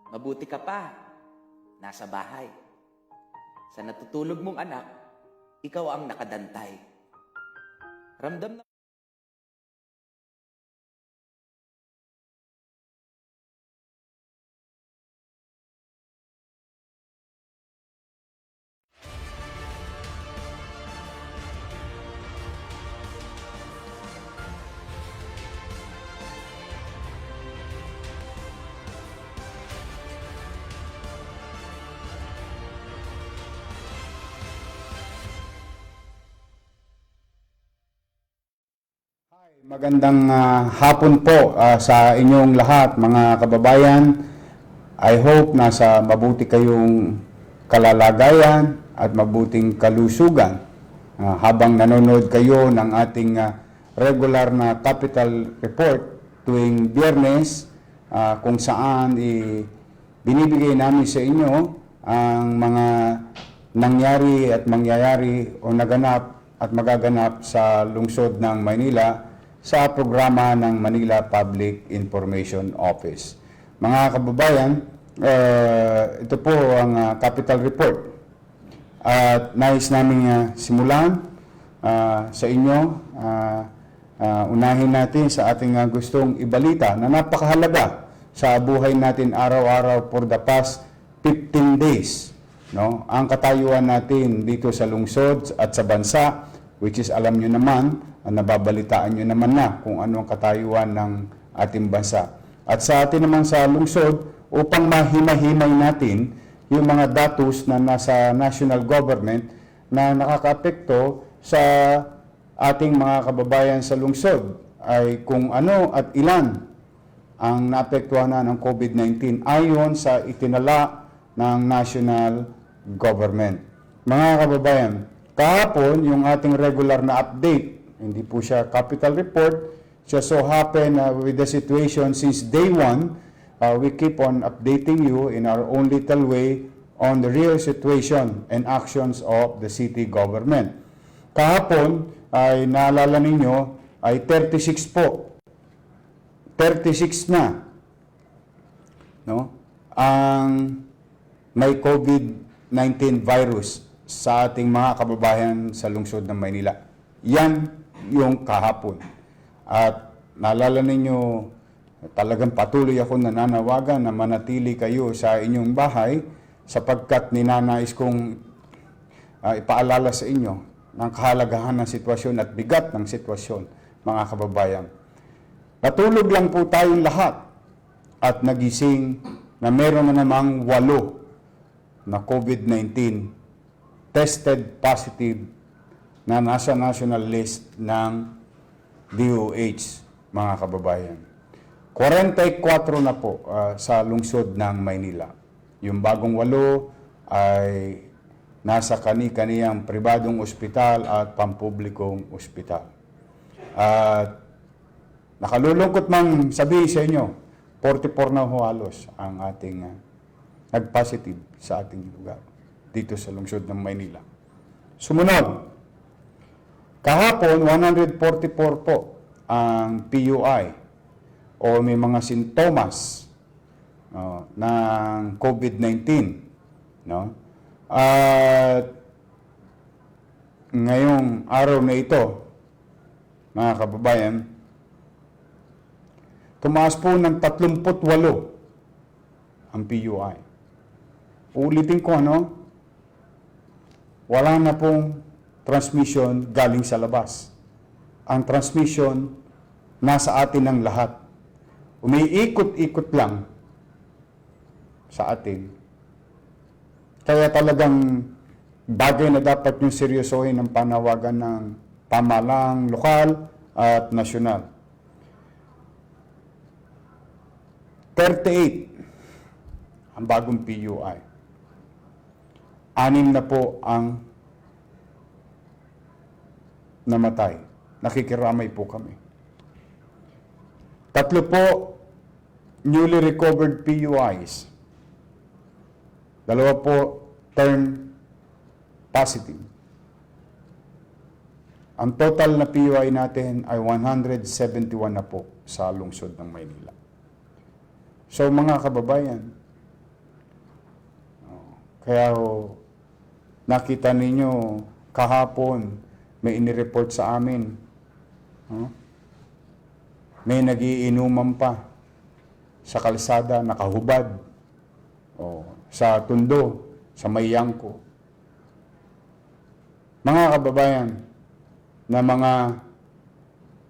Mabuti ka pa, nasa bahay. Sa natutulog mong anak, ikaw ang nakadantay. Ramdam na Magandang hapon po sa inyong lahat mga kababayan. I hope nasa mabuti kayong kalalagayan at mabuting kalusugan habang nanonood kayo ng ating regular na capital report tuwing Biyernes kung saan binibigay namin sa inyo ang mga nangyari at mangyayari o naganap at magaganap sa lungsod ng Maynila sa programa ng Manila Public Information Office. Mga kababayan, ito po ang Capital Report. At nais namin simulan sa inyo. Unahin natin sa ating gustong ibalita na napakahalaga sa buhay natin araw-araw for the past 15 days. No? Ang katayuan natin dito sa lungsod at sa bansa, which is alam nyo naman, nababalitaan nyo naman na kung ano ang katayuan ng ating bansa. At sa atin naman sa lungsod, upang mahimay-himay natin yung mga datos na nasa national government na nakakaapekto sa ating mga kababayan sa lungsod, ay kung ano at ilan ang naapektuhan na ng COVID-19 ayon sa itinala ng national government. Mga kababayan, kahapon yung ating regular na update, hindi po siya capital report, just so happen with the situation since day one, we keep on updating you in our own little way on the real situation and actions of the city government. Kahapon ay naalala ninyo ay 36 po. 36 na. No? Ang may COVID-19 virus sa ating mga kababayan sa lungsod ng Maynila. Yan yung kahapon. At naalala ninyo, talagang patuloy ako nananawagan na manatili kayo sa inyong bahay sapagkat ninanais kong ipaalala sa inyo ng kahalagahan ng sitwasyon at bigat ng sitwasyon, mga kababayan. Natulog lang po tayong lahat at nagising na meron na namang 8 na COVID-19 tested positive na nasa national list ng DOH, mga kababayan. 44 na po sa lungsod ng Maynila. Yung bagong 8 ay nasa kani-kaniyang pribadong ospital at pampublikong ospital. At nakalulungkot mang sabihin sa inyo, 44 na halos ang ating nag-positive sa ating lugar dito sa lungsod ng Maynila. Sumunod, kahapon, 144 po ang PUI o may mga sintomas ng COVID-19. No? At ngayong araw na ito, mga kababayan, tumaas po ng 38 ang PUI. Ulitin ko, wala na pong transmission galing sa labas. Ang transmission nasa atin ng lahat. Umiikot-ikot lang sa atin. Kaya talagang bagay na dapat yung seryosohin ng panawagan ng pamahalang lokal at nasyonal. 38 ang bagong PUI. 6 na po ang namatay. Nakikiramay po kami. 3 po newly recovered PUIs. 2 po turn positive. Ang total na PUI natin ay 171 na po sa lungsod ng Maynila. So mga kababayan, Kaya nakita ninyo kahapon, may inireport sa amin. May nagiinuman pa sa kalsada, nakahubad. Sa Tondo, sa Mayangko. Mga kababayan, na mga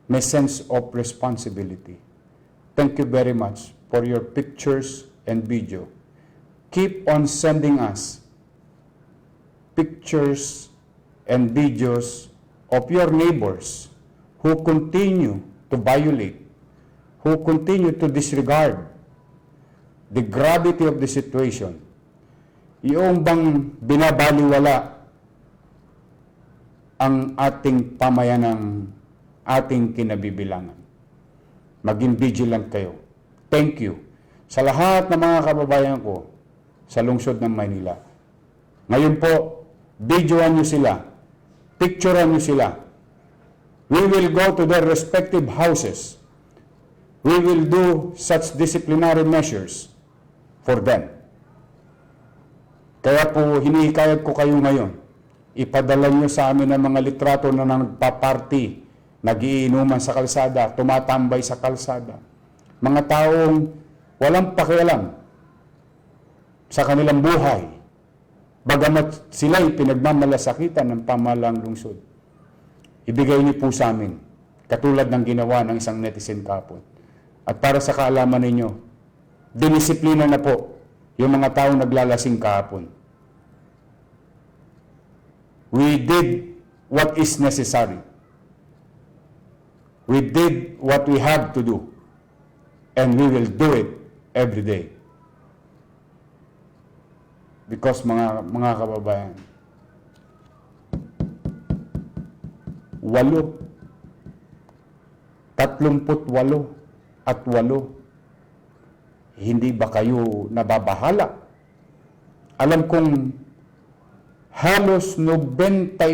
may sense of responsibility. Thank you very much for your pictures and video. Keep on sending us pictures and videos of your neighbors who continue to violate, who continue to disregard the gravity of the situation. Yung bang binabaliwala ang ating pamayanang ating kinabibilangan. Maging vigilant kayo. Thank you sa lahat ng mga kababayan ko sa lungsod ng Maynila. Ngayon po, videoan nyo sila, picturean nyo sila. We will go to their respective houses. We will do such disciplinary measures for them. Kaya po, hinihikayat ko kayo ngayon, ipadala nyo sa amin ang mga litrato na nagpa-party, nagiinuman sa kalsada, tumatambay sa kalsada. Mga taong walang pakialam sa kanilang buhay, bagamat sila'y pinagmamalasakitan ng pamahalang lungsod. Ibigay niyo po sa amin, katulad ng ginawa ng isang netizen kahapon. At para sa kaalaman ninyo, dinisiplina na po yung mga taong naglalasing kahapon. We did what is necessary. We did what we have to do. And we will do it every day. Because mga kababayan, 38 at 8, hindi ba kayo nababahala? Alam kong halos 98%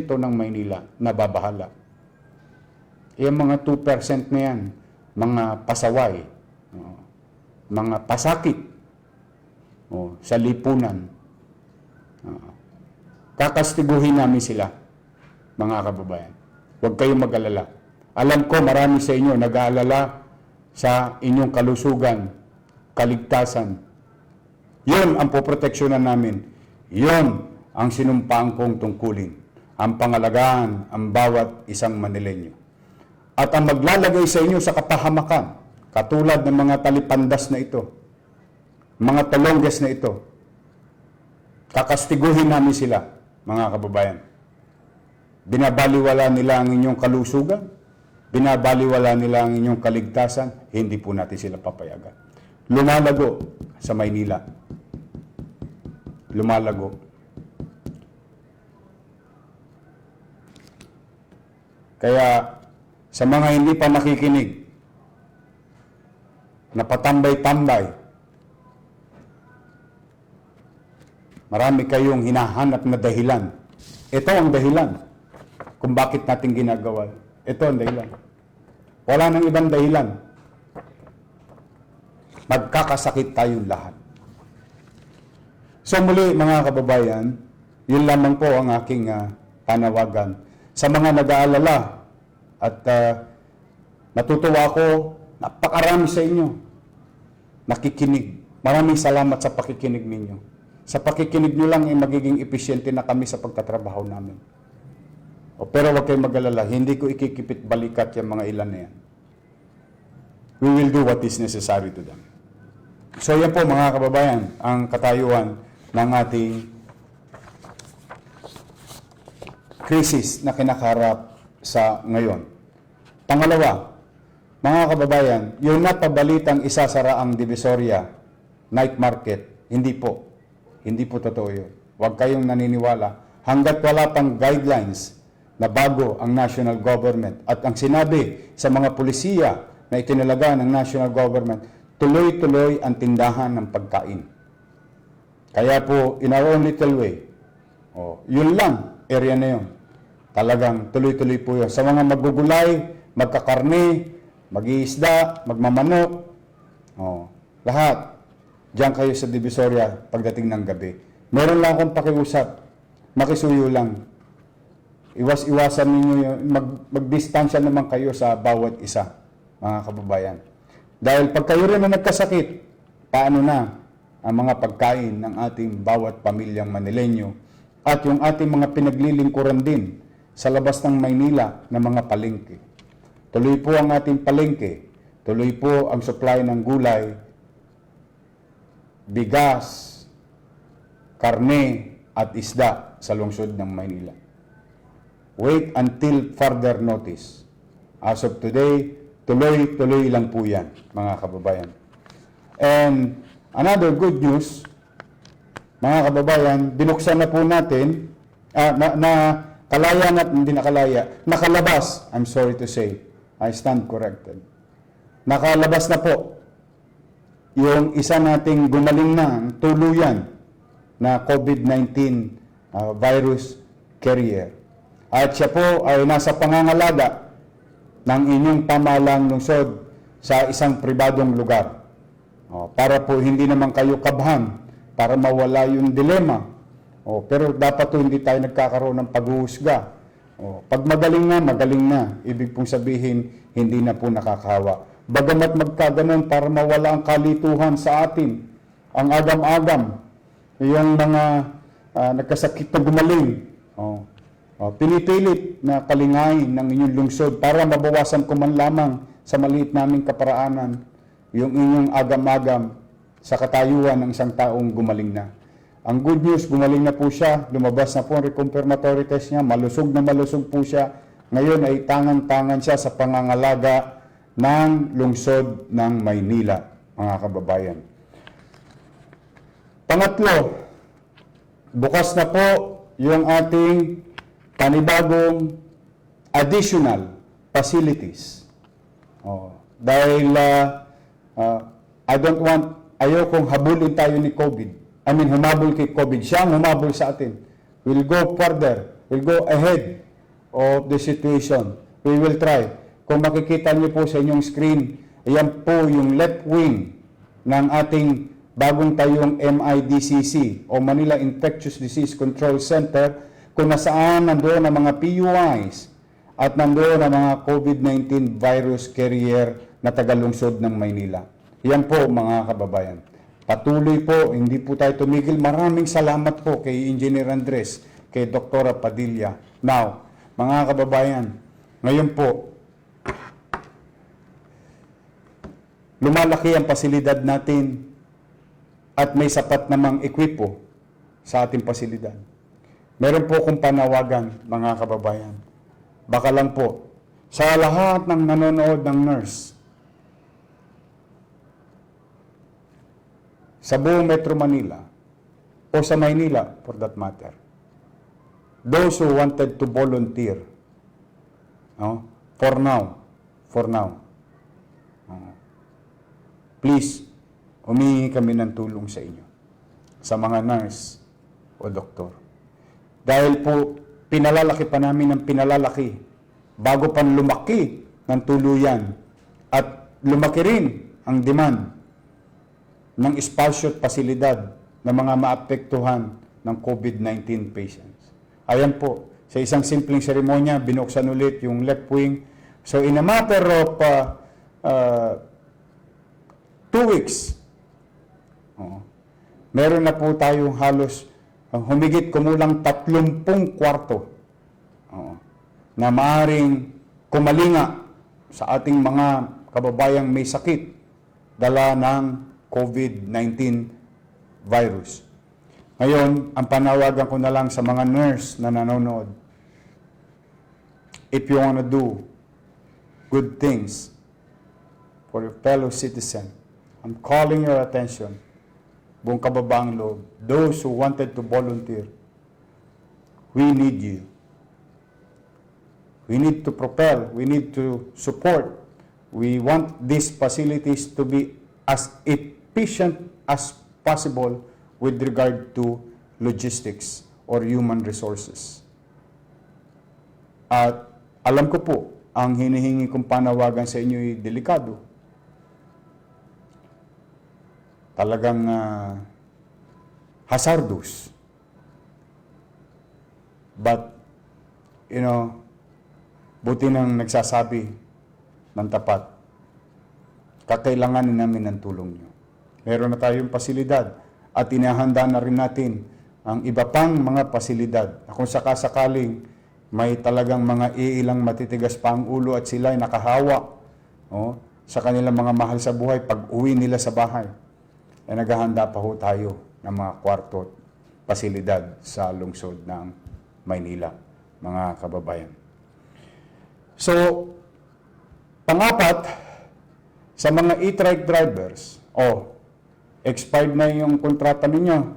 ng Maynila nababahala. Yung mga 2% na yan, mga pasaway, mga pasakit sa lipunan. Kakastiguhin namin sila, mga kababayan. Huwag kayong mag-alala. Alam ko marami sa inyo nag-aalala sa inyong kalusugan, kaligtasan. Yun ang poproteksyonan namin. Yun ang sinumpaan kong tungkulin. Ang pangalagaan ang bawat isang Manileño. At ang maglalagay sa inyo sa kapahamakan, katulad ng mga talipandas na ito, mga talongges na ito, kakastiguhin namin sila, mga kababayan. Binabaliwala nila ang inyong kalusugan, binabaliwala nila ang inyong kaligtasan, hindi po natin sila papayagan. Lumalago sa Maynila. Lumalago. Kaya sa mga hindi pa nakikinig, napatambay-tambay, marami kayong hinahanap na dahilan. Ito ang dahilan kung bakit natin ginagawa. Ito ang dahilan. Wala nang ibang dahilan. Magkakasakit tayong lahat. So muli mga kababayan, yun lamang po ang aking panawagan. Sa mga nag-aalala at natutuwa ako, napakarami sa inyo nakikinig. Maraming salamat sa pakikinig ninyo. Sa pakikinig nyo lang ay magiging epesyente na kami sa pagtatrabaho namin. Pero huwag kayong mag-alala, hindi ko ikikipit balikat yung mga ilan na yan. We will do what is necessary to them. So yan po mga kababayan, ang katayuan ng ating krisis na kinakaharap sa ngayon. Pangalawa, mga kababayan, yung napabalitang isasara ang Divisoria night market, hindi po. Hindi po totoo yun. Huwag kayong naniniwala. Hanggat wala pang guidelines na bago ang national government at ang sinabi sa mga pulisiya na itinalaga ng national government, tuloy-tuloy ang tindahan ng pagkain. Kaya po, in our own little way, yun lang, area na yun. Talagang tuloy-tuloy po yun. Sa mga magugulay, magkakarne, mag-iisda, magmamanok, lahat. Diyan kayo sa Divisoria pagdating ng gabi. Meron lang akong pakiusap. Makisuyo lang. Iwas-iwasan ninyo yun. Magdistansya naman kayo sa bawat isa, mga kababayan. Dahil pag kayo rin na nagkasakit, paano na ang mga pagkain ng ating bawat pamilyang Manileño at yung ating mga pinaglilingkuran din sa labas ng Maynila na mga palengke. Tuloy po ang ating palengke. Tuloy po ang supply ng gulay, bigas, karne at isda sa lungsod ng Maynila. Wait until further notice. As of today, tuloy-tuloy lang po yan, mga kababayan. And another good news, mga kababayan, binuksan na po natin, nakalabas, I'm sorry to say, I stand corrected. Nakalabas na po yung isa nating gumaling na tuluyan na COVID-19 virus carrier. At siya po ay nasa pangangalaga ng inyong pamahalang lungsod sa isang pribadong lugar. Para po hindi naman kayo kabhan, para mawala yung dilema. Pero dapat po hindi tayo nagkakaroon ng paghuhusga. Pag magaling na, ibig pong sabihin, hindi na po nakakahawa. Bagamat magkaganon para mawala ang kalituhan sa atin, ang agam-agam, yung mga nagkasakit na gumaling, pinipilit na kalingain ng inyong lungsod para mabawasan ko man lamang sa maliit naming kaparaanan yung inyong agam-agam sa katayuan ng isang taong gumaling na. Ang good news, gumaling na po siya, lumabas na po ang reconfirmatory test niya, malusog na malusog po siya. Ngayon ay tangan-tangan siya sa pangangalaga ng lungsod ng Maynila, mga kababayan. Pangatlo, bukas na po yung ating panibagong additional facilities. Dahil ayokong habulin tayo ni COVID. Humabol kay COVID. Siya ang humabol sa atin. We'll go further. We'll go ahead of the situation. We will try. Kung makikita niyo po sa inyong screen, ayan po yung left wing ng ating bagong tayong MIDCC o Manila Infectious Disease Control Center, kung nasaan nandoon ang mga PUIs at nandoon ang mga COVID-19 virus carrier na tagalungsod ng Maynila. Yan po, mga kababayan. Patuloy po, hindi po tayo tumigil. Maraming salamat po kay Engineer Andres, kay Dr. Padilla. Now, mga kababayan, ngayon po, lumalaki ang pasilidad natin at may sapat namang ekwipo sa ating pasilidad. Meron po akong panawagan, mga kababayan. Baka lang po, sa lahat ng nanonood ng nurse, sa buong Metro Manila, o sa Maynila, for that matter, those who wanted to volunteer, for now, please, humingi kami ng tulong sa inyo, sa mga nurse o doktor. Dahil po, pinalalaki pa namin ng pinalalaki, bago pa lumaki ng tuluyan, at lumaki rin ang demand ng espasyo at pasilidad ng mga maapektuhan ng COVID-19 patients. Ayan po, sa isang simpleng seremonya, binuksan ulit yung left wing. So in a matter of 2 weeks, meron na po tayong halos humigit kumulang 30 kwarto na maaaring kumalinga sa ating mga kababayang may sakit dala ng COVID-19 virus. Ngayon, ang panawagan ko na lang sa mga nurse na nanonood, if you want to do good things for your fellow citizen, I'm calling your attention, buong kababaang loob, those who wanted to volunteer, we need you. We need to propel, we need to support. We want these facilities to be as efficient as possible with regard to logistics or human resources. At alam ko po, ang hinihingi kong panawagan sa inyo ay delikado. talagang hazardous. But, buti nang nagsasabi ng tapat, kakailanganin namin ng tulong nyo. Meron na tayong pasilidad at inahanda na rin natin ang iba pang mga pasilidad. Kung sakasakaling may talagang mga iilang matitigas pa ang ulo at sila ay nakahawa sa kanilang mga mahal sa buhay pag uwi nila sa bahay, ay naghahanda pa ho tayo ng mga kwarto at pasilidad sa lungsod ng Maynila, mga kababayan. So, pangapat, sa mga e-trike drivers, expired na yung kontrata ninyo.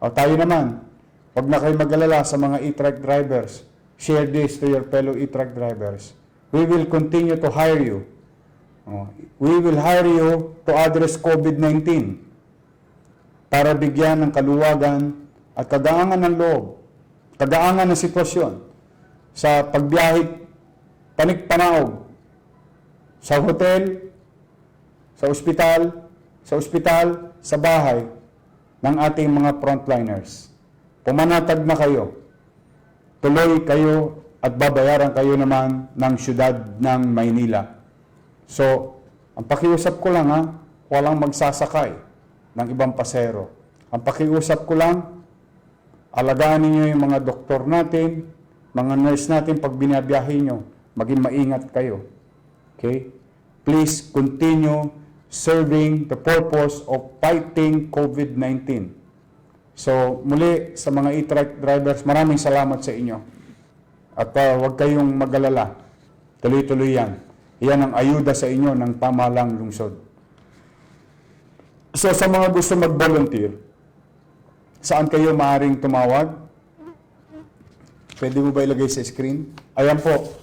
Tayo naman, wag na kayo mag-alala sa mga e-trike drivers. Share this to your fellow e-trike drivers. We will continue to hire you. We will hire you to address COVID-19 para bigyan ng kaluwagan at kagaangan ng loob, kagaangan ng sitwasyon sa pagbiyahe panik-panaog sa hotel, sa ospital, sa bahay ng ating mga frontliners. Pumanatag na kayo. Tuloy kayo at babayaran kayo naman ng syudad ng Maynila. So, ang pakiusap ko lang walang magsasakay ng ibang pasero. Ang pakiusap ko lang, alagaan ninyo yung mga doktor natin, mga nurse natin pag binabiyahe nyo. Maging maingat kayo. Okay? Please continue serving the purpose of fighting COVID-19. So, muli sa mga e-trike drivers, maraming salamat sa inyo. At huwag kayong mag-alala. Tuloy-tuloy yan. Yan ang ayuda sa inyo ng pamahalang lungsod. So, sa mga gusto mag-volunteer, saan kayo maaaring tumawag? Pwede mo ba ilagay sa screen? Ayan po.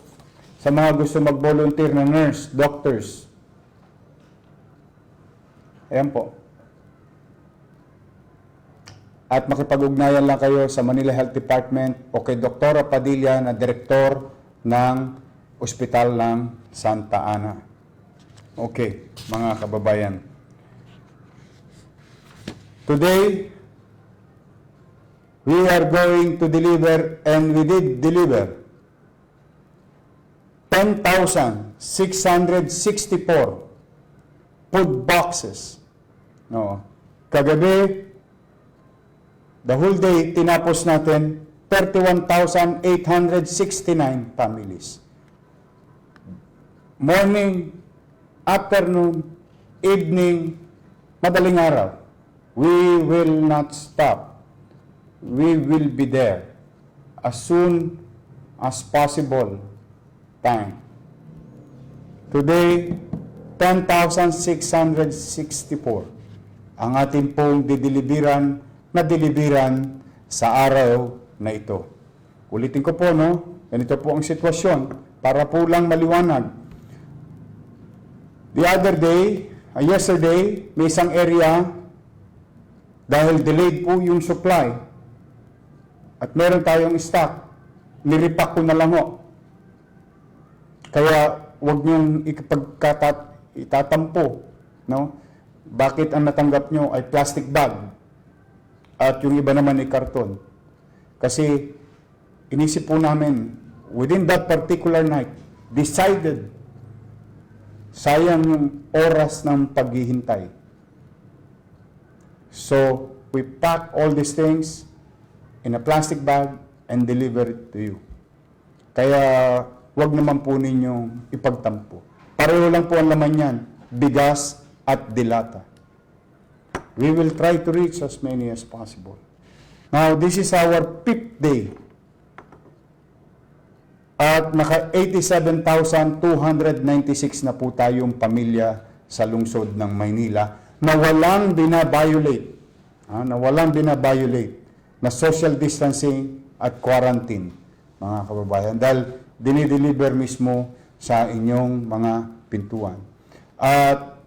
Sa mga gusto mag-volunteer na nurse, doctors. Ayan po. At makipag-ugnayan lang kayo sa Manila Health Department o kay Dr. Padilla na direktor ng Ospital ng Santa Ana. Okay, mga kababayan. Today, we are going to deliver, and we did deliver, 10,664 food boxes. Kagabi, the whole day, tinapos natin 31,869 families. Morning, afternoon, evening, madaling araw, we will not stop. We will be there as soon as possible time. Today, 10,664 ang ating pong dideliveran sa araw na ito. Ulitin ko po, ganito po ang sitwasyon para po lang maliwanag. The other day, yesterday, may isang area dahil delayed po yung supply at meron tayong stock, niripak ko na lang ho. Kaya huwag niyong itatampo. Bakit ang natanggap nyo ay plastic bag at yung iba naman ay karton? Kasi inisip po namin, within that particular night, decided, sayang yung oras ng paghihintay. So, we pack all these things in a plastic bag and deliver it to you. Kaya, wag naman po ninyong ipagtampo. Pareho lang po ang laman yan, bigas at dilata. We will try to reach as many as possible. Now, this is our 5th day. At naka 87,296 na po tayong pamilya sa lungsod ng Maynila na walang binabiolate. Na social distancing at quarantine, mga kababayan. Dahil dinideliver mismo sa inyong mga pintuan. At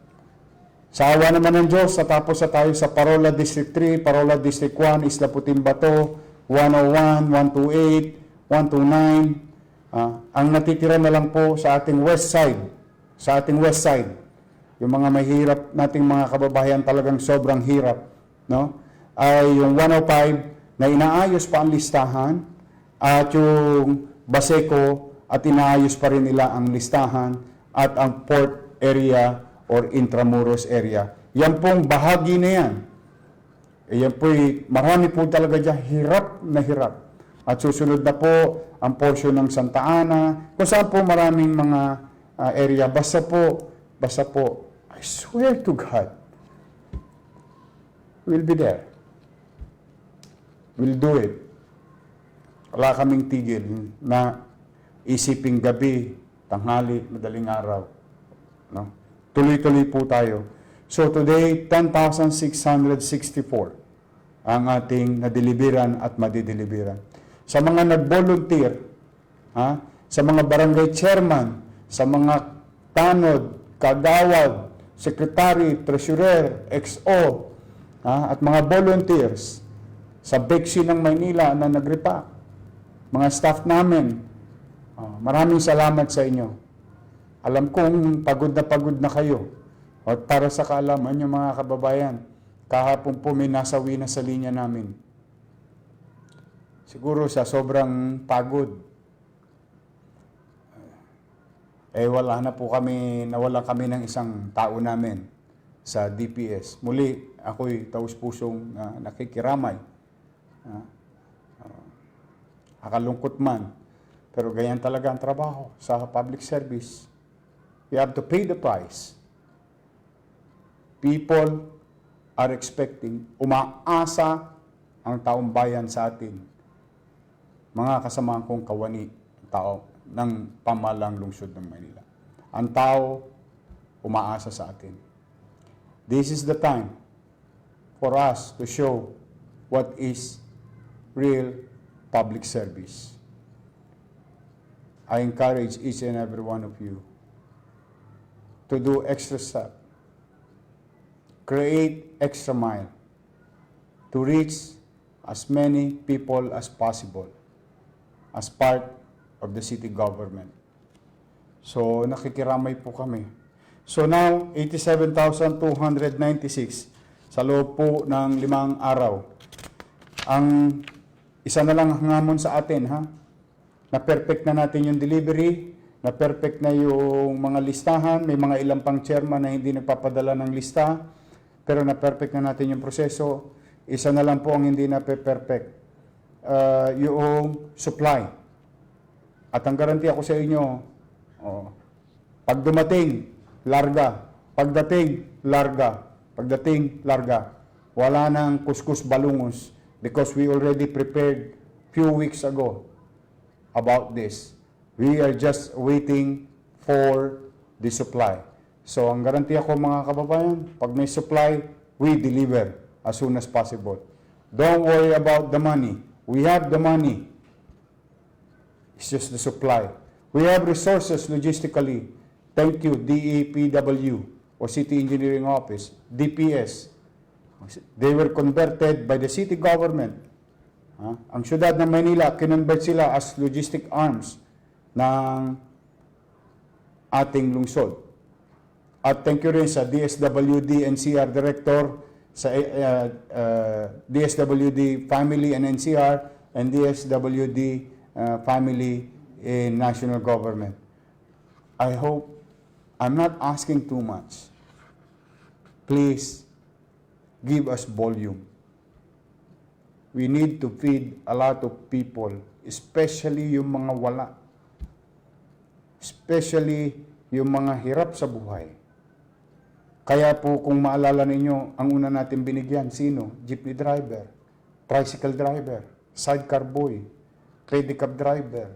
sa awa naman ng Diyos, tapos na tayo sa Parola District 3, Parola District 1, Isla Puting Bato, 101, 128, 129. Ang natitira na lang po sa ating west side, yung mga mahirap nating mga kababayan talagang sobrang hirap, no? Ay yung 105 na inaayos pa ang listahan at yung Baseco at inaayos pa rin nila ang listahan at ang port area or Intramuros area. Yan pong bahagi na yan. Yan po, marami po talaga dyan, hirap na hirap. At susunod na po ang portion ng Santa Ana, kung saan po maraming mga area. Basta po, I swear to God, we'll be there. We'll do it. Wala kaming tigil na isiping gabi, tanghali, madaling araw. No? Tuloy-tuloy po tayo. So today, 10,664 ang ating nadeliveran at madideliveran. Sa mga nag-volunteer, sa mga barangay chairman, sa mga tanod, kagawad, secretary, treasurer, XO, at mga volunteers sa Bexi ng Maynila na nagrepack, mga staff namin, maraming salamat sa inyo. Alam kong pagod na kayo. At para sa kaalaman nyo mga kababayan, kahapon po may nasawi na sa linya namin. Siguro sa sobrang pagod. Nawalan kami ng isang tao namin sa DPS. Muli, ako'y taus-pusong nakikiramay. Akalungkot man. Pero ganyan talaga ang trabaho sa public service. We have to pay the price. People are expecting, umaasa ang taong bayan sa atin. Mga kasamahan kong kawani, tao ng pamalang lungsod ng Manila. Ang tao, umaasa sa atin. This is the time for us to show what is real public service. I encourage each and every one of you to do extra step, create extra mile, to reach as many people as possible as part of the city government. So, nakikiramay po kami. So now, 87,296 sa loob po ng 5 araw. Ang isa na lang hangamon sa atin, na-perfect na natin yung delivery, na-perfect na yung mga listahan, may mga ilang pang chairman na hindi nagpapadala ng lista, pero na-perfect na natin yung proseso. Isa na lang po ang hindi na-perfect, yung supply. At ang garantiya ko sa inyo, pag dumating, larga. Pagdating, larga. Pagdating, larga. Wala nang kuskus balungos because we already prepared few weeks ago about this. We are just waiting for the supply. So, ang garantiya ko mga kababayan, pag may supply, we deliver as soon as possible. Don't worry about the money. We have the money. It's just the supply. We have resources logistically. Thank you, DEPW or City Engineering Office, DPS. They were converted by the city government. Ang syudad ng Manila, kinonvert sila as logistic arms ng ating lungsod. At thank you rin sa DSWD NCR Director, sa DSWD Family and NCR, and DSWD Family in National Government. I hope I'm not asking too much. Please give us volume. We need to feed a lot of people, especially yung mga wala. Especially yung mga hirap sa buhay. Kaya po kung maalala ninyo, ang una natin binigyan, sino? Jeepney driver, tricycle driver, sidecar boy, pedicab driver.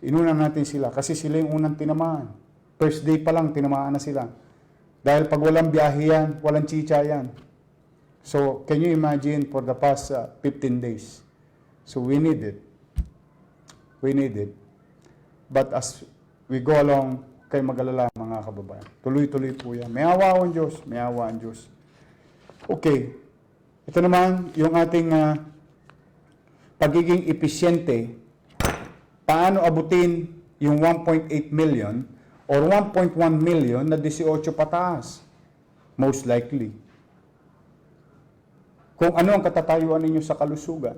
Inuna natin sila kasi sila yung unang tinamaan. First day pa lang, tinamaan na sila. Dahil pag walang biyahe yan, walang chicha yan. So, can you imagine for the past 15 days? So, we need it. We need it. But as we go along, kayo mag-alala mga kababayan. Tuloy-tuloy po yan. May awa ang Diyos. May awa ang Diyos. Okay. Ito naman, yung ating pagiging episyente. Paano abutin yung 1.8 million or 1.1 million na 18 pataas. Most likely. Kung ano ang katatayuan ninyo sa kalusugan,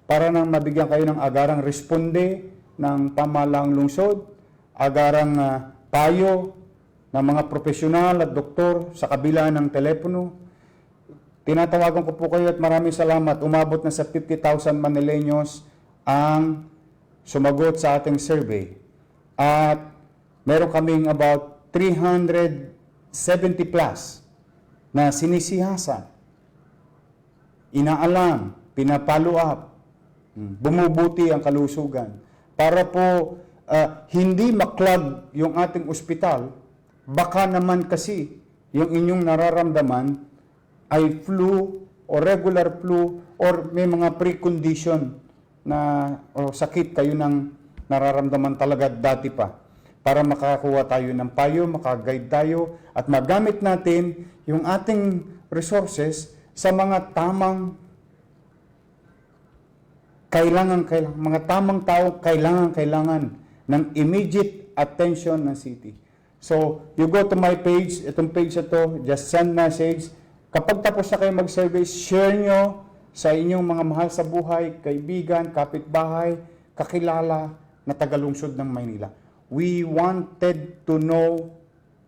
para nang mabigyan kayo ng agarang responde ng pamahalaang lungsod, agarang payo ng mga profesional at doktor sa kabila ng telepono. Tinatawagan ko po kayo at maraming salamat. Umabot na sa 50,000 Manileños ang sumagot sa ating survey. At meron kaming about 370 plus na sinisihasan, inaalam, pinapollow up, bumubuti ang kalusugan. Para po hindi maklag yung ating ospital, baka naman kasi yung inyong nararamdaman ay flu o regular flu or may mga precondition na o sakit kayo nang nararamdaman talaga dati pa. Para makakuha tayo ng payo, makaguide tayo at magamit natin yung ating resources sa mga tamang mga tamang tao kailangan ng immediate attention ng city. So, you go to my page, itong page na to, just send message. Kapag tapos na kayo mag-survey, share nyo sa inyong mga mahal sa buhay, kaibigan, kapitbahay, kakilala na tagalungsod ng Maynila. We wanted to know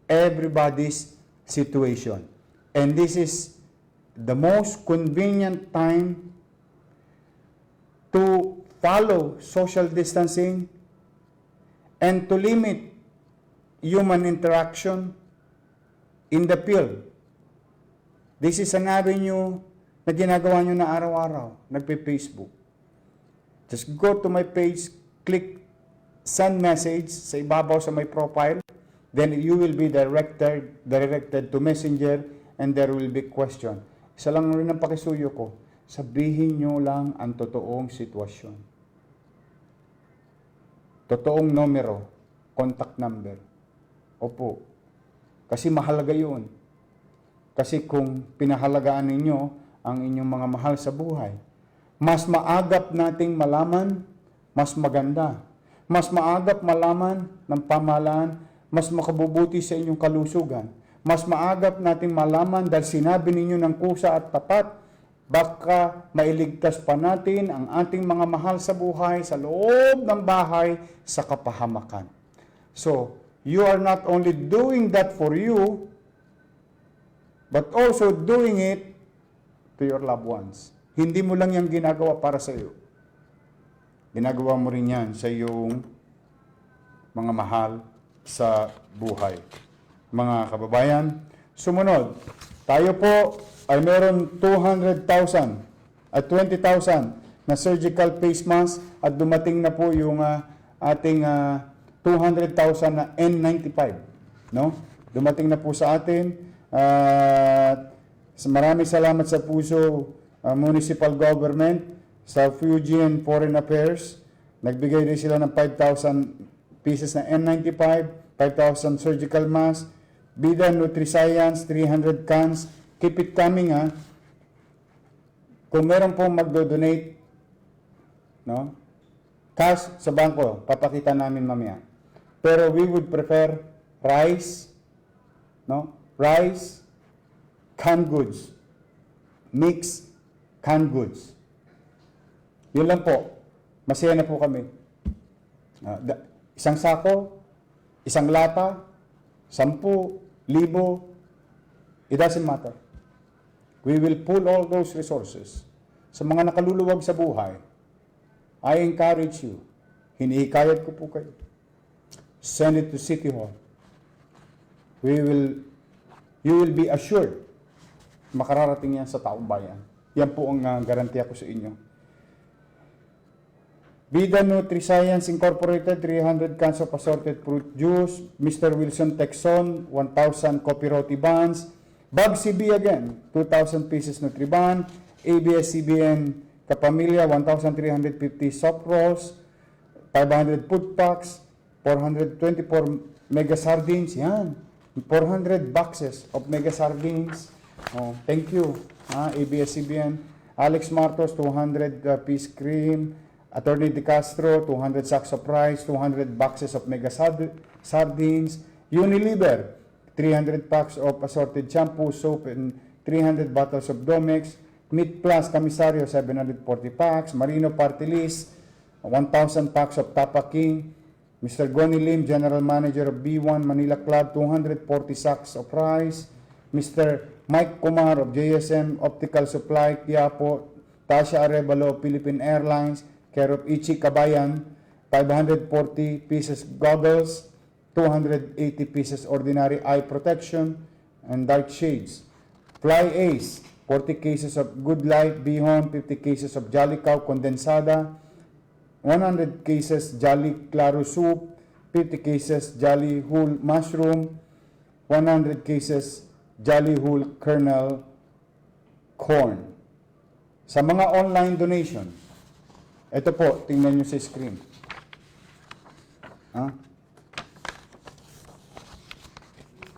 everybody's situation. And this is the most convenient time to follow social distancing and to limit human interaction in the field. This is an avenue na ginagawa nyo na araw-araw, nagpe-Facebook. Just go to my page, click send message sa ibabaw sa my profile, then you will be directed to Messenger and there will be question. Isa lang rin ang pakisuyo ko, sabihin nyo lang ang totoong sitwasyon. Totoong numero, contact number. Opo. Kasi mahalaga yun. Kasi kung pinahalagaan ninyo ang inyong mga mahal sa buhay, mas maagap nating malaman, mas maganda. Mas maagap malaman ng pamahalaan, mas makabubuti sa inyong kalusugan. Mas maagap nating malaman dahil sinabi ninyo ng kusa at tapat, baka mailigtas pa natin ang ating mga mahal sa buhay sa loob ng bahay sa kapahamakan. So, you are not only doing that for you, but also doing it to your loved ones. Hindi mo lang yan ginagawa para sa iyo. Ginagawa mo rin yan sa iyong mga mahal sa buhay. Mga kababayan, sumunod, tayo po ay meron 200,000 at 20,000 na surgical face mask at dumating na po yung ating 200,000 na N95. No? Dumating na po sa atin. Maraming salamat sa puso municipal government, sa Fujian Foreign Affairs. Nagbigay din sila ng 5,000 pieces na N95, 5,000 surgical mask, Bida Nutriscience, 300 cans. Keep it coming, ha. Kung meron pong magdo-donate, no? Cash sa bangko, papakita namin mamaya. Pero we would prefer rice, no? Rice, canned goods, mixed canned goods. Yun lang po. Masaya na po kami. Isang sako, isang lata, 10,000, it doesn't matter. We will pull all those resources. Sa mga nakaluluwag sa buhay, I encourage you, hinihikayat ko po kayo, send it to City Hall. You will be assured, makararating yan sa taong bayan. Yan po ang garantiya ko sa inyo. Vida Nutriscience Incorporated, 300 cans of assorted fruit juice. Mr. Wilson Texon, 1,000 coffee roti buns. Bob CB again, 2,000 pieces Nutriban. ABS-CBN Kapamilya, 1,350 soft rolls. 500 food packs. 424 mega sardines. Yan. 400 boxes of mega sardines. Oh, thank you. ABS-CBN. Alex Martos, 200 piece cream. Attorney De Castro, 200 sacks of rice, 200 boxes of mega sardines. Unilever, 300 packs of assorted shampoo, soap, and 300 bottles of Domex. Meat Plus, Comisario, 740 packs. Marino Party List, 1,000 packs of Tapa King. Mr. Goni Lim, General Manager of B1 Manila Club, 240 sacks of rice. Mr. Mike Kumar of JSM Optical Supply, Quiapo. Tasha Arevalo of Philippine Airlines, care of Ichi Kabayan, 540 pieces goggles, 280 pieces ordinary eye protection, and dark shades. Fly Ace, 40 cases of Good Life Bihon, 50 cases of Jolly Cow Condensada, 100 cases Jolly Claro Soup, 50 cases Jolly Whole Mushroom, 100 cases Jolly Whole Kernel Corn. Sa mga online donation, ito po, tingnan nyo sa screen.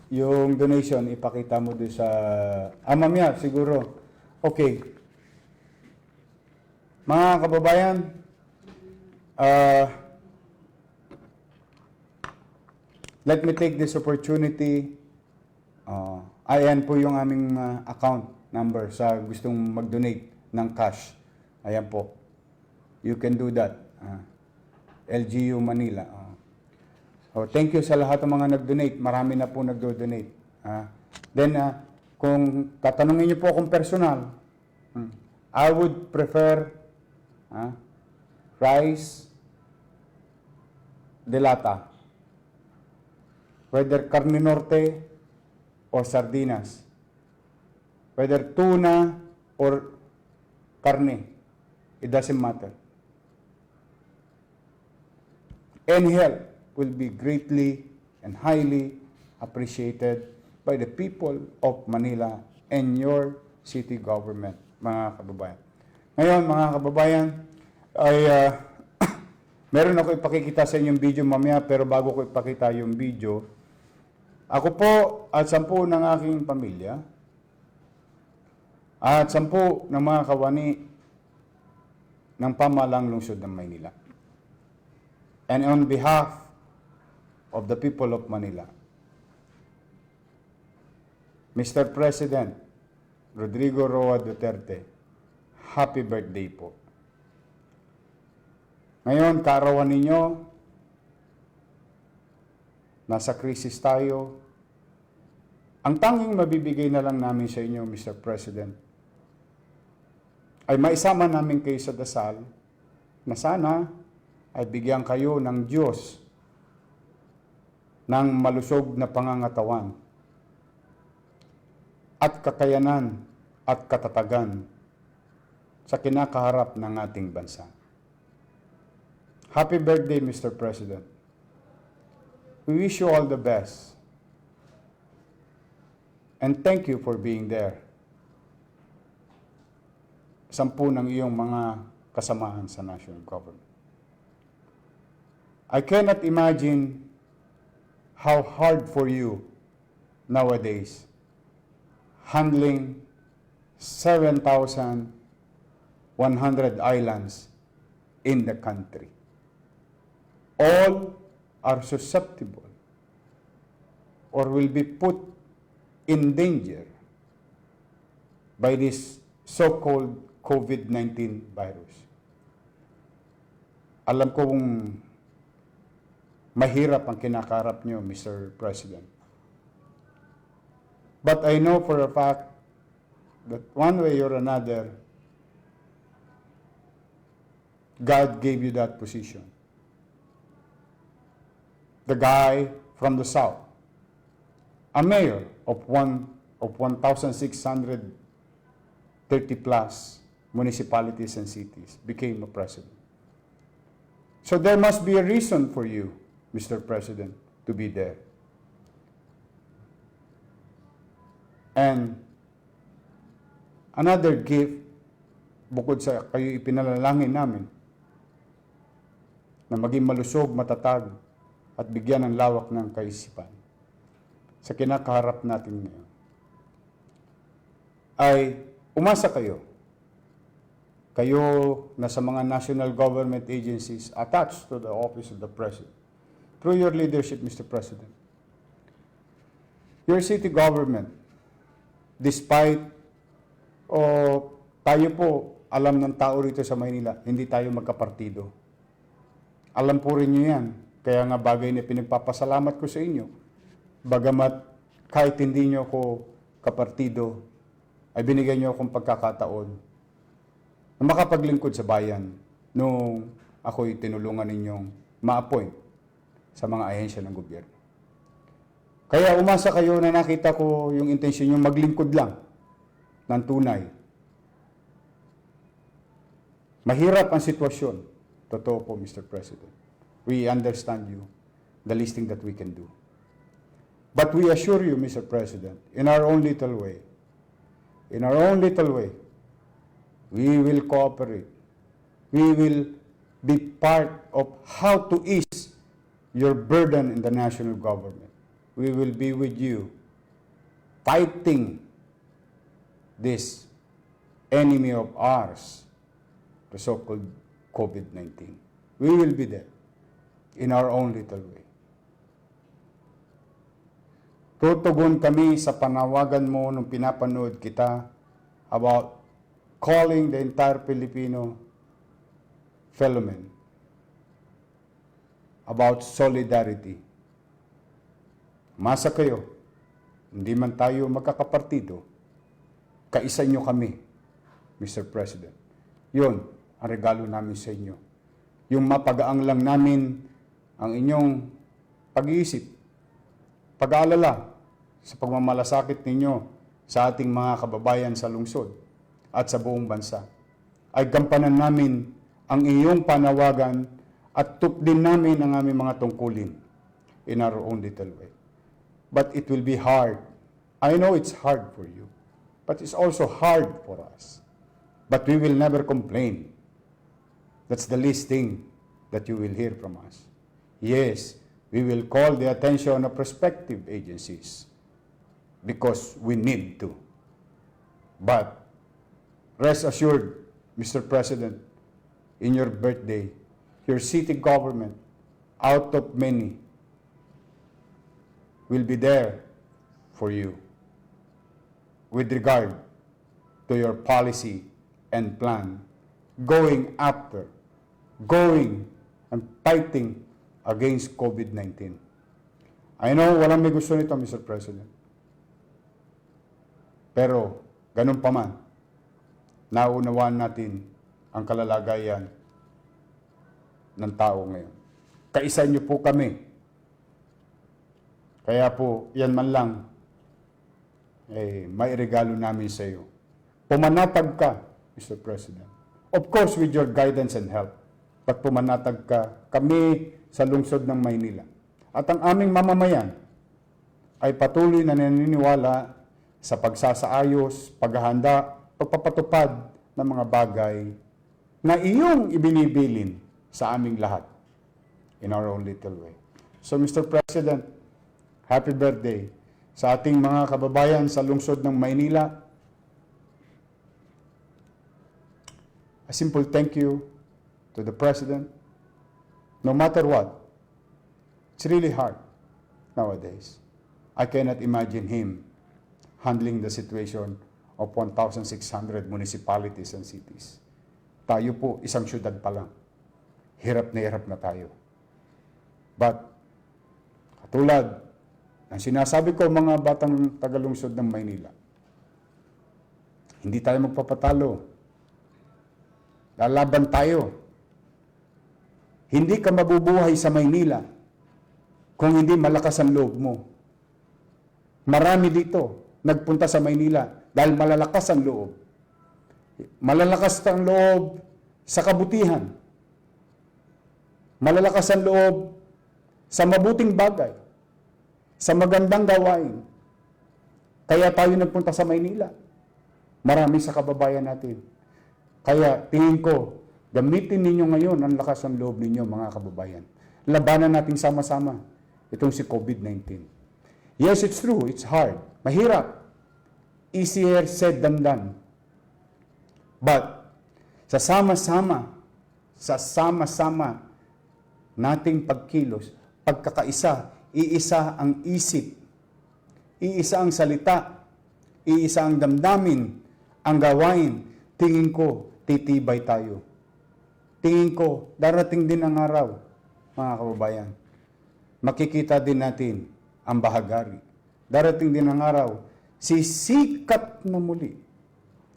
Yung donation, ipakita mo doon sa... mamaya, siguro. Okay. Mga kababayan, let me take this opportunity. Ayan po yung aming account number sa gustong mag-donate ng cash. Ayan po. You can do that. LGU Manila. So, thank you sa lahat ng mga nag-donate. Marami na po nag-donate. Then, kung tatanungin niyo po akong personal, I would prefer rice de lata. Whether carne norte or sardinas. Whether tuna or karne. It doesn't matter. Any help will be greatly and highly appreciated by the people of Manila and your city government, mga kababayan. Ngayon, mga kababayan, ay meron ako ipakikita sa inyong video mamaya, pero bago ko ipakita yung video, ako po at 10 ng aking pamilya at 10 ng mga kawani ng pamahalang lungsod ng Maynila. And on behalf of the people of Manila, Mr. President Rodrigo Roa Duterte, happy birthday po. Ngayon, kaarawan ninyo, nasa krisis tayo. Ang tanging mabibigay na lang namin sa inyo, Mr. President, ay maisama namin kayo sa dasal na sana ay bigyan kayo ng Diyos ng malusog na pangangatawan at kakayanan at katatagan sa kinakaharap ng ating bansa. Happy birthday, Mr. President. We wish you all the best. And thank you for being there. 10 ng iyong mga kasamahan sa national government. I cannot imagine how hard for you nowadays handling 7,100 islands in the country. All are susceptible or will be put in danger by this so-called COVID-19 virus. Alam ko kung mahirap ang kinakarap nyo, Mr. President. But I know for a fact that one way or another, God gave you that position. The guy from the South, a mayor of 1,630 plus municipalities and cities, became a president. So there must be a reason for you, Mr. President, to be there. And another gift, bukod sa kayo ipinalalangin namin, na maging malusog, matatag, at bigyan ng lawak ng kaisipan sa kinakaharap natin ngayon, ay umasa kayo kayo na sa mga national government agencies attached to the office of the President, through your leadership, Mr. President, your city government, despite tayo po, alam ng tao rito sa Maynila, hindi tayo magkapartido. Alam po rin nyo yan. Kaya nga bagay na pinagpapasalamat ko sa inyo. Bagamat kahit hindi nyo ako kapartido, ay binigyan nyo akong pagkakataon na makapaglingkod sa bayan nung ako'y tinulungan ninyong ma-appoint sa mga ahensya ng gobyerno. Kaya umasa kayo na nakita ko yung intensyon nyo maglingkod lang ng tunay. Mahirap ang sitwasyon. Totoo po, Mr. President. We understand you, the least thing that we can do. But we assure you, Mr. President, in our own little way, we will cooperate. We will be part of how to ease your burden in the national government. We will be with you fighting this enemy of ours, the so-called COVID-19. We will be there in our own little way. Tutugon kami sa panawagan mo nung pinapanood kita about calling the entire Filipino fellow men about solidarity. Masa kayo, hindi man tayo magkakapartido, kaisa nyo kami, Mr. President. Yun ang regalo namin sa inyo. Yung mapagaang lang namin ang inyong pag-iisip, pag-aalala sa pagmamalasakit ninyo sa ating mga kababayan sa lungsod at sa buong bansa. Ay gampanan namin ang iyong panawagan at tupdin namin ang aming mga tungkulin in our own little way. But it will be hard. I know it's hard for you, but it's also hard for us. But we will never complain. That's the least thing that you will hear from us. Yes, we will call the attention of prospective agencies because we need to. But rest assured, Mr. President, in your birthday, your city government, out of many, will be there for you with regard to your policy and plan, going and fighting against COVID-19. I know walang may gusto nito, Mr. President. Pero, ganun pa man, naunawaan natin ang kalalagayan ng tao ngayon. Kaisa niyo po kami. Kaya po, yan man lang, may regalo namin sa iyo. Pumanatag ka, Mr. President. Of course, with your guidance and help. But pumanatag ka, kami sa lungsod ng Maynila. At ang aming mamamayan ay patuloy na naniniwala sa pagsasaayos, paghahanda, pagpapatupad ng mga bagay na iyong ibinibilin sa aming lahat in our own little way. So, Mr. President, happy birthday sa ating mga kababayan sa lungsod ng Maynila. A simple thank you to the President. No matter what, it's really hard nowadays. I cannot imagine him handling the situation of 1,600 municipalities and cities. Tayo po, isang syudad pa lang. Hirap na tayo. But, katulad ng sinasabi ko mga batang tagalungsod ng Maynila, hindi tayo magpapatalo. Lalaban tayo. Hindi ka mabubuhay sa Maynila kung hindi malakas ang loob mo. Marami dito nagpunta sa Maynila dahil malalakas ang loob. Malalakas ang loob sa kabutihan. Malalakas ang loob sa mabuting bagay, sa magandang gawain. Kaya tayo nagpunta sa Maynila. Marami sa kababayan natin. Kaya tingin ko, gamitin ninyo ngayon ang lakas ng loob ninyo, mga kababayan. Labanan natin sama-sama itong si COVID-19. Yes, it's true. It's hard. Mahirap. Easier said than done. But sa sama-sama nating pagkilos, pagkakaisa, iisa ang isip, iisa ang salita, iisa ang damdamin, ang gawain. Tingin ko, titibay tayo. Tingin ko, darating din ang araw, mga kababayan. Makikita din natin ang bahagari. Darating din ang araw, sisikat na muli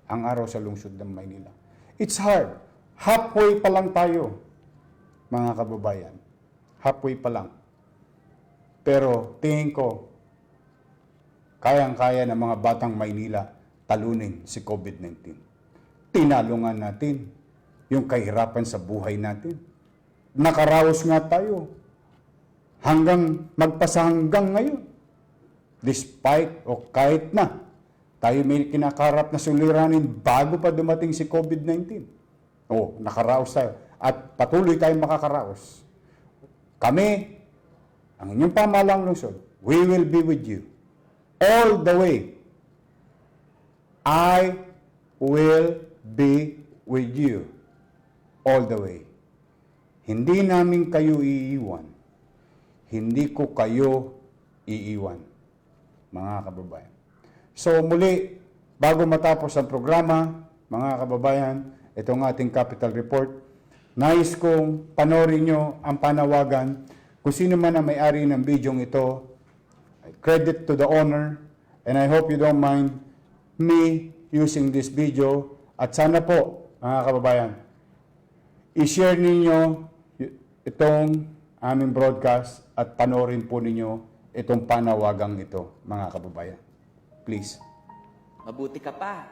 ang araw sa lungsod ng Maynila. It's hard. Halfway pa lang tayo, mga kababayan. Halfway pa lang. Pero tingin ko, kayang-kaya ng mga batang Maynila talunin si COVID-19. Tinalo nga natin yung kahirapan sa buhay natin. Nakaraos nga tayo hanggang magpasahanggang ngayon. Despite o kahit na tayo may kinakarap na suliranin bago pa dumating si COVID-19. Nakaraos tayo. At patuloy tayong makakaraos. Kami, ang inyong pamahalang lungsod, we will be with you all the way. I will be with you all the way. Hindi namin kayo iiwan. Hindi ko kayo iiwan, mga kababayan. So muli, bago matapos ang programa, mga kababayan, itong ating Capital Report, nais kong panoorin nyo ang panawagan kung sino man ang may-ari ng bidyong ito. Credit to the owner, and I hope you don't mind me using this video. At sana po, mga kababayan, i-share ninyo itong aming broadcast at panoorin po ninyo itong panawagang ito, mga kababayan. Please. Mabuti ka pa,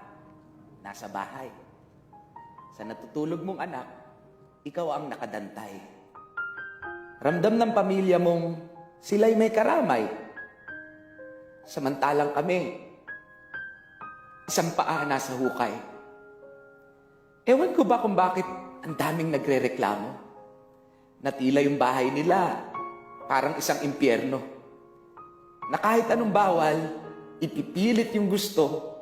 nasa bahay. Sa natutulog mong anak, ikaw ang nakadantay. Ramdam ng pamilya mong sila'y may karamay. Samantalang kami, isang paa nasa hukay. Ewan ko ba kung bakit ang daming nagre-reklamo na tila yung bahay nila parang isang impyerno. Na kahit anong bawal, ipipilit yung gusto.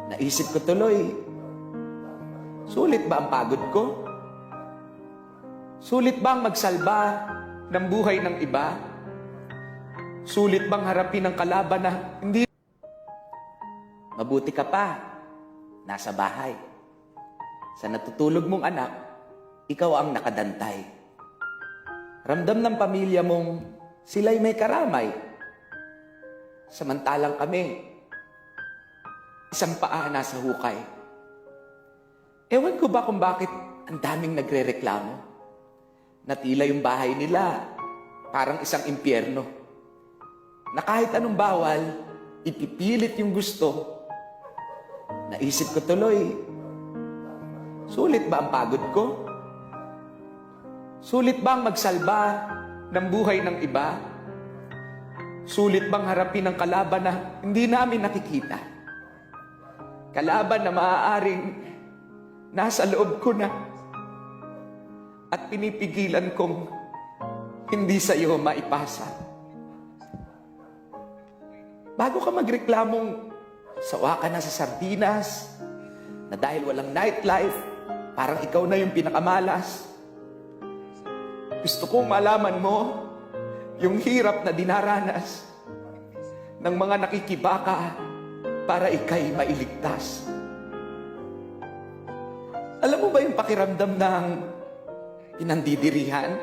Naisip ko tuloy, sulit ba ang pagod ko? Sulit bang magsalba ng buhay ng iba? Sulit bang harapin ang kalaban na hindi? Mabuti ka pa, nasa bahay. Sa natutulog mong anak, ikaw ang nakadantay. Ramdam ng pamilya mong sila'y may karamay. Samantalang kami, isang paa nasa hukay. Ewan ko ba kung bakit ang daming nagre-reklamo na tila yung bahay nila parang isang impyerno. Na kahit anong bawal, ipipilit yung gusto. Naisip ko tuloy, sulit ba ang pagod ko? Sulit bang magsalba ng buhay ng iba? Sulit bang harapin ang kalaban na hindi namin nakikita? Kalaban na maaaring nasa loob ko na at pinipigilan kong hindi sa iyo maipasa. Bago ka magreklamong sawa ka na sa sardinas, na dahil walang nightlife, parang ikaw na yung pinakamalas. Gusto kong malaman mo yung hirap na dinaranas ng mga nakikibaka para ikay mailigtas. Alam mo ba yung pakiramdam ng pinandidirihan?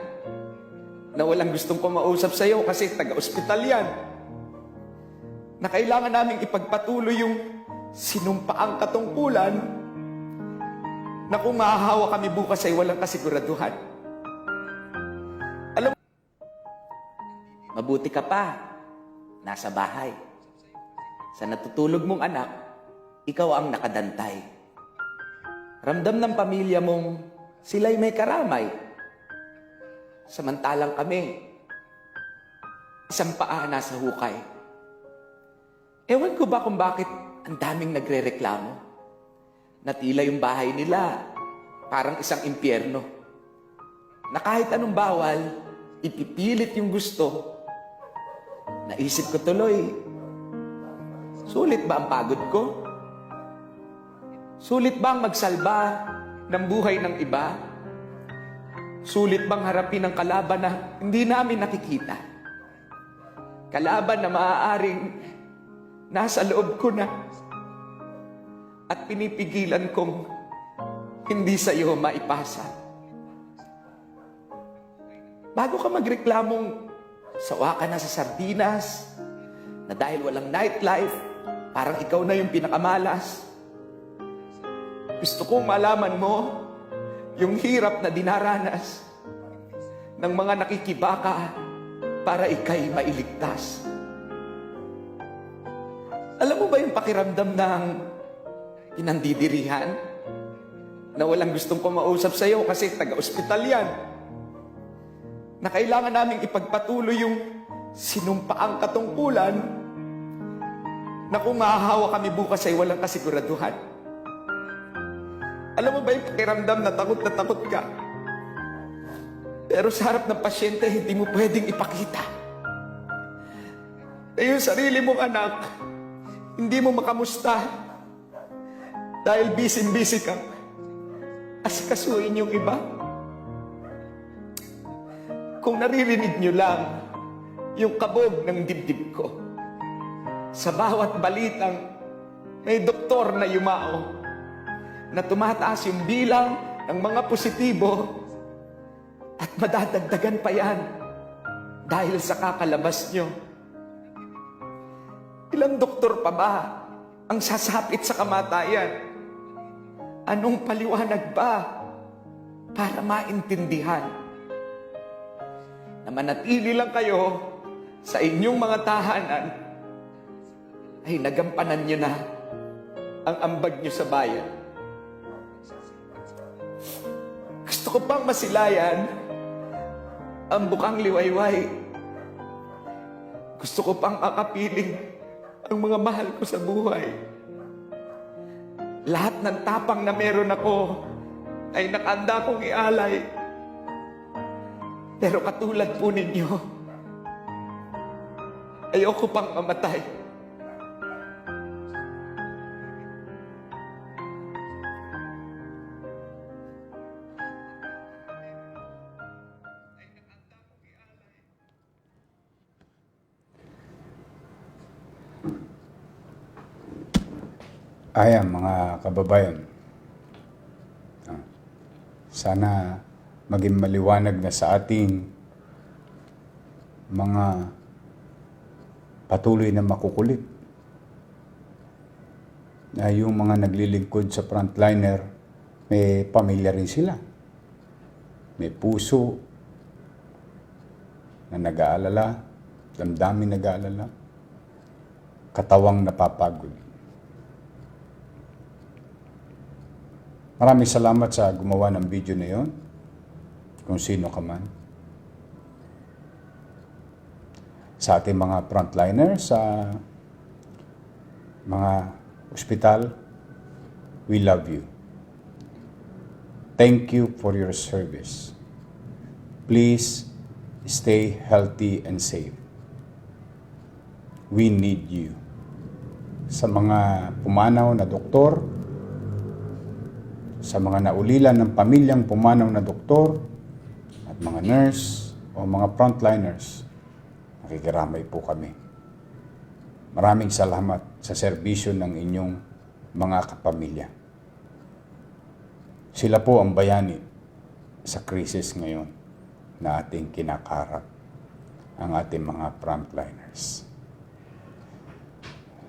Na walang gustong kumausap sa'yo kasi taga-ospital yan. Na kailangan naming ipagpatuloy yung sinumpaang katungkulan na kung mahahawa kami bukas ay walang kasiguraduhan. Alam mo, mabuti ka pa, nasa bahay. Sa natutulog mong anak, ikaw ang nakadantay. Ramdam ng pamilya mong sila'y may karamay. Samantalang kami, isang paa nasa hukay. Ewan ko ba kung bakit ang daming nagre-reklamo na tila yung bahay nila parang isang impyerno. Na kahit anong bawal, ipipilit yung gusto. Naisip ko tuloy, sulit ba ang pagod ko? Sulit bang magsalba ng buhay ng iba? Sulit bang harapin ang kalaban na hindi namin nakikita? Kalaban na maaaring nasa loob ko na at pinipigilan kong hindi sa iyo maipasa. Bago ka magreklamong sawa ka na sa sardinas, na dahil walang nightlife, parang ikaw na yung pinakamalas. Gusto kong malaman mo yung hirap na dinaranas ng mga nakikibaka para ikay mailigtas. Alam mo ba yung pakiramdam ng pinandidirihan? Na walang gustong kumausap sa'yo kasi taga-ospital yan. Na kailangan naming ipagpatuloy yung sinumpaang katungkulan na kung mahahawa kami bukas ay walang kasiguraduhan. Alam mo ba yung pakiramdam na takot ka? Pero sa harap ng pasyente, hindi mo pwedeng ipakita. Na yung sarili mong anak, hindi mo makamusta dahil busy-busy ka. Asikasuhin yung iba. Kung naririnig nyo lang yung kabog ng dibdib ko, sa bawat balitang may doktor na yumao, na tumataas yung bilang ng mga positibo at madadagdagan pa yan dahil sa kakalabas nyo. Ilang doktor pa ba ang sasapit sa kamatayan? Anong paliwanag ba para maintindihan na manatili lang kayo sa inyong mga tahanan ay nagampanan nyo na ang ambag nyo sa bayan? Gusto ko pang masilayan ang bukang liwayway. Gusto ko pang akapiling ang mga mahal ko sa buhay. Lahat ng tapang na meron ako ay nakanda kong ialay. Pero katulad po ninyo, ayoko pang mamatay. Ayan, mga kababayan. Sana maging maliwanag na sa ating mga patuloy na makukulit na yung mga naglilingkod sa frontliner, may pamilya rin sila. May puso na nag-aalala, damdamin nag-aalala, katawang napapagod. Maraming salamat sa gumawa ng video na yon, kung sino ka man. Sa ating mga frontliner, sa mga ospital, we love you. Thank you for your service. Please stay healthy and safe. We need you. Sa mga pumanaw na doktor, sa mga naulilan ng pamilyang pumanaw na doktor at mga nurse o mga frontliners, nakikiramay po kami. Maraming salamat sa serbisyo ng inyong mga kapamilya. Sila po ang bayani sa krisis ngayon na ating kinakarap, ang ating mga frontliners.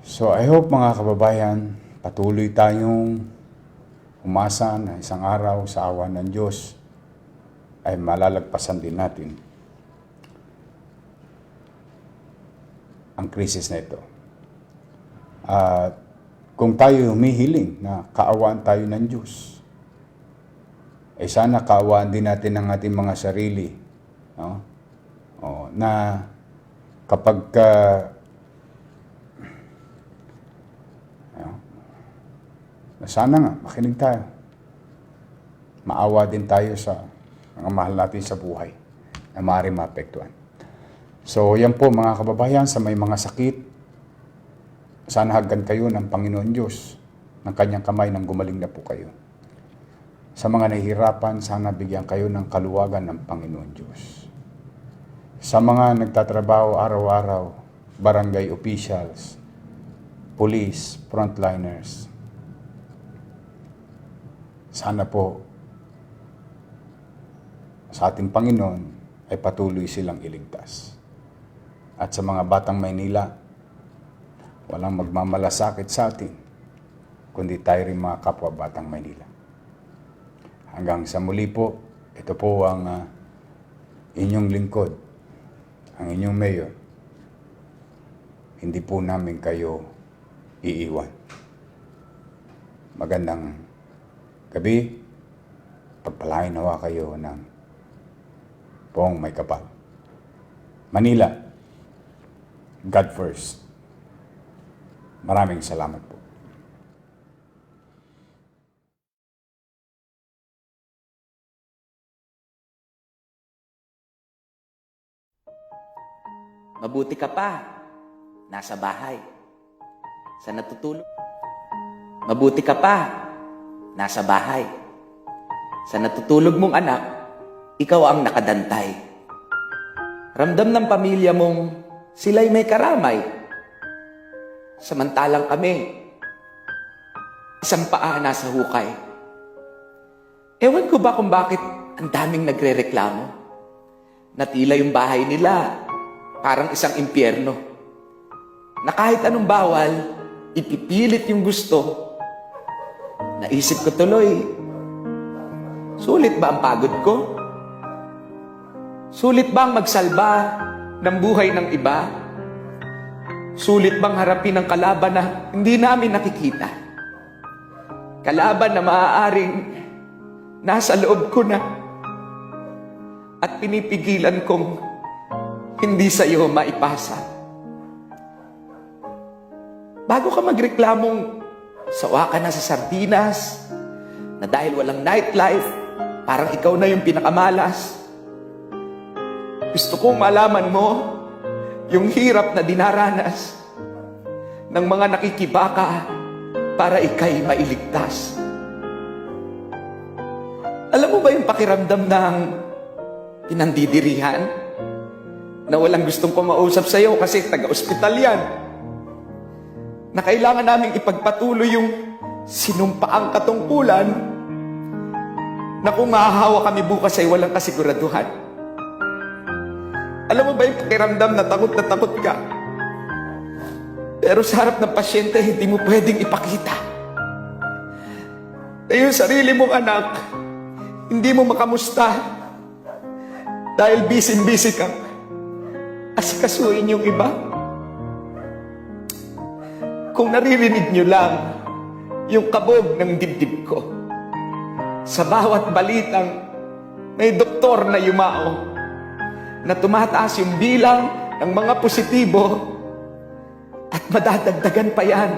So I hope, mga kababayan, patuloy tayong umasa na isang araw sa awa ng Diyos ay malalagpasan din natin ang krisis na ito. At kung tayo humihiling na kaawaan tayo ng Diyos, ay sana kaawaan din natin ang ating mga sarili, no? Na kapag sana nga, makinig tayo. Maawa din tayo sa mga mahal natin sa buhay na maaaring maapektuhan. So, yan po, mga kababayan, sa may mga sakit, sana haggan kayo ng Panginoon Diyos, ng kanyang kamay nang gumaling na po kayo. Sa mga nahihirapan, sana bigyan kayo ng kaluwagan ng Panginoon Diyos. Sa mga nagtatrabaho araw-araw, barangay officials, police, frontliners, sana po sa ating Panginoon ay patuloy silang iligtas. At sa mga batang Maynila, walang magmamalasakit sa atin, kundi tayo rin mga kapwa batang Maynila. Hanggang sa muli po, ito po ang inyong lingkod, ang inyong mayor. Hindi po namin kayo iiwan. Magandang gabi, pagpalain nawa kayo ng poong may kapal. Manila, God first. Maraming salamat po. Mabuti ka pa, nasa bahay. Sa natutulog. Mabuti ka pa, nasa bahay. Sa natutulog mong anak, ikaw ang nakadantay. Ramdam ng pamilya mong sila'y may karamay. Samantalang kami, isang paa nasa hukay. Ewan ko ba kung bakit ang daming nagrereklamo na tila yung bahay nila parang isang impyerno, na kahit anong bawal, ipipilit yung gusto. Naisip ko tuloy, sulit ba ang pagod ko? Sulit bang magsalba ng buhay ng iba? Sulit bang harapin ang kalaban na hindi namin nakikita? Kalaban na maaaring nasa loob ko na at pinipigilan kong hindi sa iyo maipasa. Bago ka magreklamong sawa ka na sa sardinas, na dahil walang nightlife, parang ikaw na yung pinakamalas. Gusto kong malaman mo yung hirap na dinaranas ng mga nakikibaka para ikay mailigtas. Alam mo ba yung pakiramdam ng pinandidirihan? Na walang gustong kumausap sa'yo kasi taga-ospital yan. Na kailangan naming ipagpatuloy yung sinumpaang katungkulan na kung mahahawa kami bukas ay walang kasiguraduhan. Alam mo ba yung pakiramdam na takot ka? Pero sa harap ng pasyente, hindi mo pwedeng ipakita. Na yung sarili mong anak, hindi mo makamusta dahil busy-busy kang asikasuhin yung iba. Kung naririnig nyo lang yung kabog ng dibdib ko, sa bawat balitang may doktor na yumao, na tumataas yung bilang ng mga positibo at madadagdagan pa yan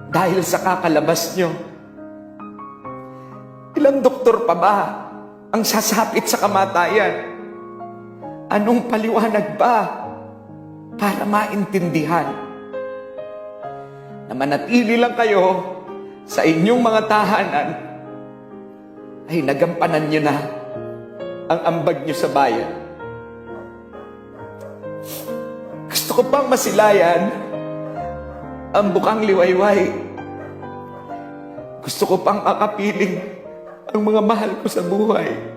dahil sa kakalabas nyo. Ilang doktor pa ba ang sasapit sa kamatayan? Anong paliwanag ba para maintindihan na manatili lang kayo sa inyong mga tahanan ay nagampanan nyo na ang ambag nyo sa bayan? Gusto ko pang masilayan ang bukang liwayway. Gusto ko pang akapiling ang mga mahal ko sa buhay.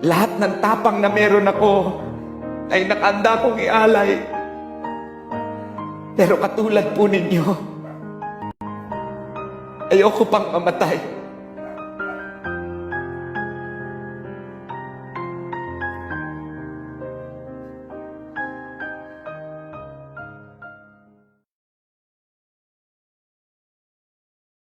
Lahat ng tapang na meron ako ay nakanda kong ialay. Pero katulad po ninyo, ayoko pang mamatay.